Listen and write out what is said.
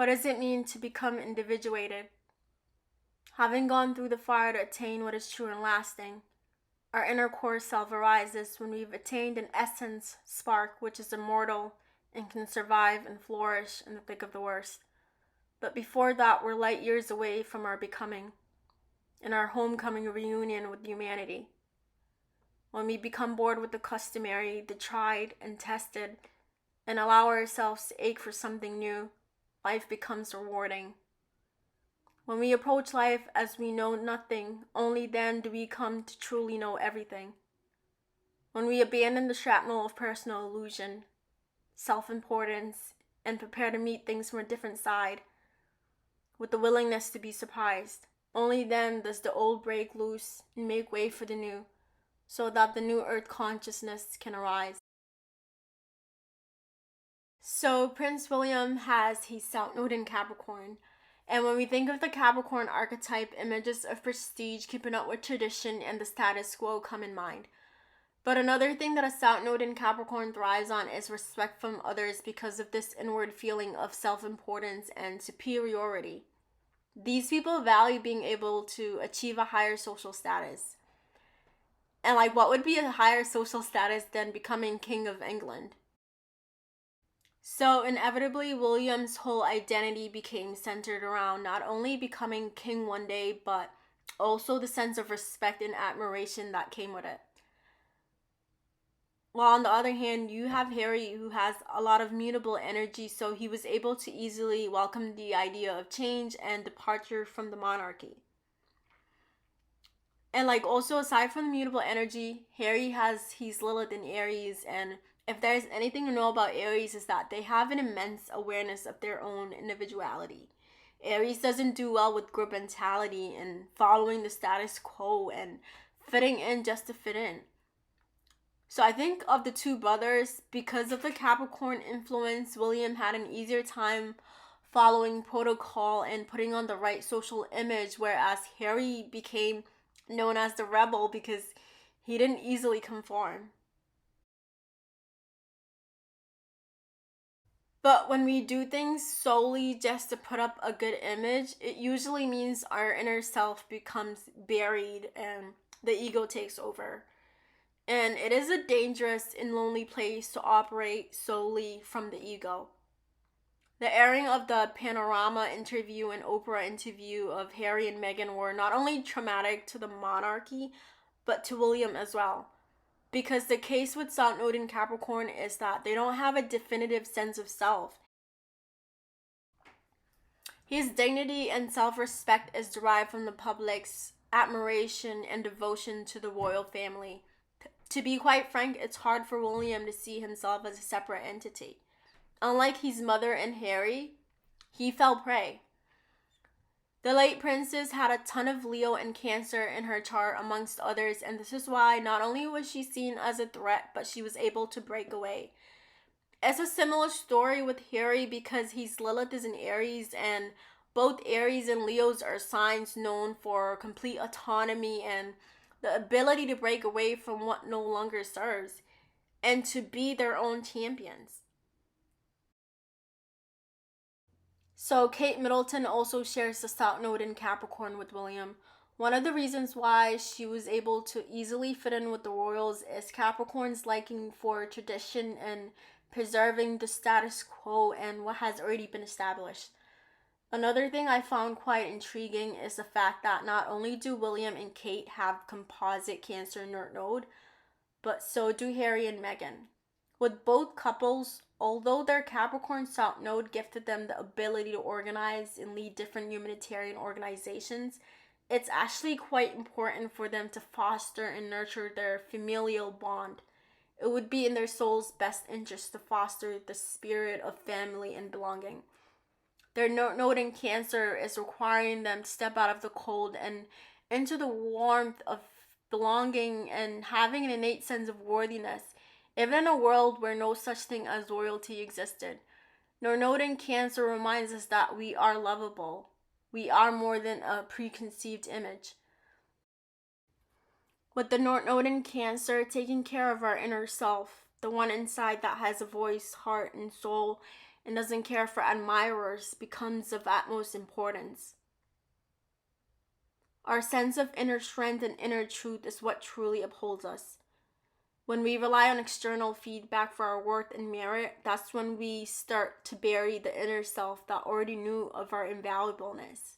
What does it mean to become individuated? Having gone through the fire to attain what is true and lasting, our inner core self arises when we've attained an essence spark which is immortal and can survive and flourish in the thick of the worst. But before that, we're light years away from our becoming, in our homecoming reunion with humanity. When we become bored with the customary, the tried and tested, and allow ourselves to ache for something new, life becomes rewarding. When we approach life as we know nothing, only then do we come to truly know everything. When we abandon the shrapnel of personal illusion, self-importance, and prepare to meet things from a different side, with the willingness to be surprised, only then does the old break loose and make way for the new, so that the new earth consciousness can arise. So Prince William has his South Node in Capricorn. And when we think of the Capricorn archetype, images of prestige, keeping up with tradition, and the status quo come in mind. But another thing that a South Node in Capricorn thrives on is respect from others because of this inward feeling of self-importance and superiority. These people value being able to achieve a higher social status. And what would be a higher social status than becoming King of England? So inevitably, William's whole identity became centered around not only becoming king one day, but also the sense of respect and admiration that came with it. While on the other hand, you have Harry, who has a lot of mutable energy, so he was able to easily welcome the idea of change and departure from the monarchy. And also aside from the mutable energy, Harry has his Lilith in Aries, and if there's anything to know about Aries is that they have an immense awareness of their own individuality. Aries doesn't do well with group mentality and following the status quo and fitting in just to fit in. So I think of the two brothers, because of the Capricorn influence, William had an easier time following protocol and putting on the right social image, whereas Harry became known as the rebel because he didn't easily conform. But when we do things solely just to put up a good image, it usually means our inner self becomes buried and the ego takes over. And it is a dangerous and lonely place to operate solely from the ego. The airing of the Panorama interview and Oprah interview of Harry and Meghan were not only traumatic to the monarchy, but to William as well. Because the case with South Node in Capricorn is that they don't have a definitive sense of self. His dignity and self-respect is derived from the public's admiration and devotion to the royal family. To be quite frank, it's hard for William to see himself as a separate entity. Unlike his mother and Harry, he fell prey. The late princess had a ton of Leo and Cancer in her chart amongst others, and this is why not only was she seen as a threat, but she was able to break away. It's a similar story with Harry because his Lilith is in Aries, and both Aries and Leos are signs known for complete autonomy and the ability to break away from what no longer serves and to be their own champions. So Kate Middleton also shares the South Node in Capricorn with William. One of the reasons why she was able to easily fit in with the royals is Capricorn's liking for tradition and preserving the status quo and what has already been established. Another thing I found quite intriguing is the fact that not only do William and Kate have composite Cancer node, but so do Harry and Meghan. With both couples, although their Capricorn South Node gifted them the ability to organize and lead different humanitarian organizations, it's actually quite important for them to foster and nurture their familial bond. It would be in their soul's best interest to foster the spirit of family and belonging. Their node in Cancer is requiring them to step out of the cold and into the warmth of belonging and having an innate sense of worthiness, even in a world where no such thing as royalty existed. Their node in Cancer reminds us that we are lovable. We are more than a preconceived image. With the North Node in Cancer taking care of our inner self, the one inside that has a voice, heart, and soul, and doesn't care for admirers becomes of utmost importance. Our sense of inner strength and inner truth is what truly upholds us. When we rely on external feedback for our worth and merit, that's when we start to bury the inner self that already knew of our invaluableness.